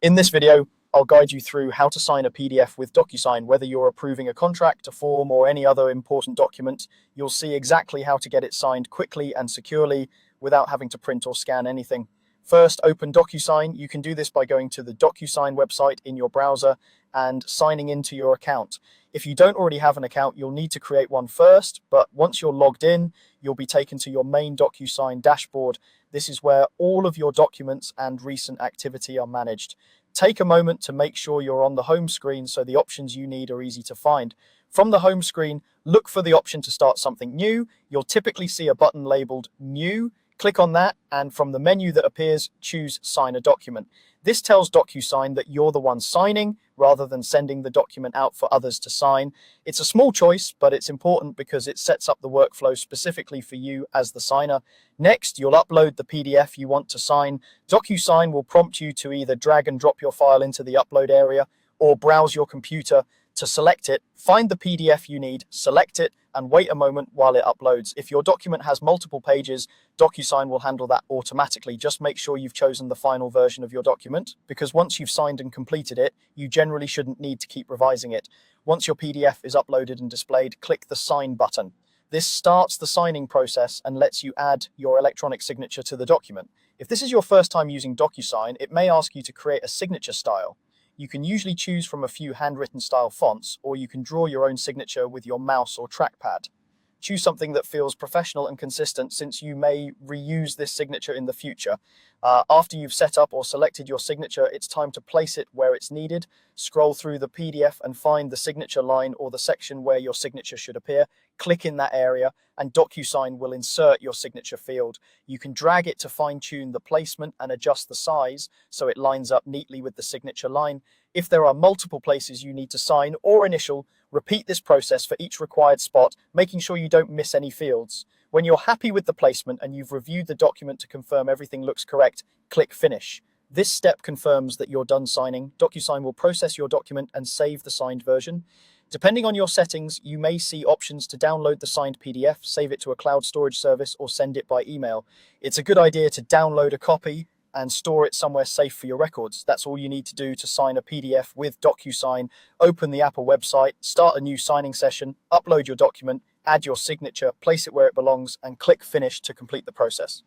In this video, I'll guide you through how to sign a PDF with DocuSign. Whether you're approving a contract, a form, or any other important document, you'll see exactly how to get it signed quickly and securely without having to print or scan anything. First, open DocuSign. You can do this by going to the DocuSign website in your browser and signing into your account. If you don't already have an account, you'll need to create one first, but once you're logged in, you'll be taken to your main DocuSign dashboard. This is where all of your documents and recent activity are managed. Take a moment to make sure you're on the home screen so the options you need are easy to find. From the home screen, look for the option to start something new. You'll typically see a button labeled New. Click on that, and from the menu that appears, choose Sign a Document. This tells DocuSign that you're the one signing rather than sending the document out for others to sign. It's a small choice, but it's important because it sets up the workflow specifically for you as the signer. Next, you'll upload the PDF you want to sign. DocuSign will prompt you to either drag and drop your file into the upload area or browse your computer to select it. Find the PDF you need, select it, and wait a moment while it uploads. If your document has multiple pages, DocuSign will handle that automatically. Just make sure you've chosen the final version of your document, because once you've signed and completed it, you generally shouldn't need to keep revising it. Once your PDF is uploaded and displayed, click the Sign button. This starts the signing process and lets you add your electronic signature to the document. If this is your first time using DocuSign, it may ask you to create a signature style. You can usually choose from a few handwritten style fonts, or you can draw your own signature with your mouse or trackpad. Choose something that feels professional and consistent, since you may reuse this signature in the future. After you've set up or selected your signature, it's time to place it where it's needed. Scroll through the PDF and find the signature line or the section where your signature should appear. Click in that area and DocuSign will insert your signature field. You can drag it to fine-tune the placement and adjust the size so it lines up neatly with the signature line. If there are multiple places you need to sign or initial, repeat this process for each required spot, making sure you don't miss any fields. When you're happy with the placement and you've reviewed the document to confirm everything looks correct, click Finish. This step confirms that you're done signing. DocuSign will process your document and save the signed version. Depending on your settings, you may see options to download the signed PDF, save it to a cloud storage service, or send it by email. It's a good idea to download a copy and store it somewhere safe for your records. That's all you need to do to sign a PDF with DocuSign. Open the Apple website, start a new signing session, upload your document, add your signature, place it where it belongs, and click Finish to complete the process.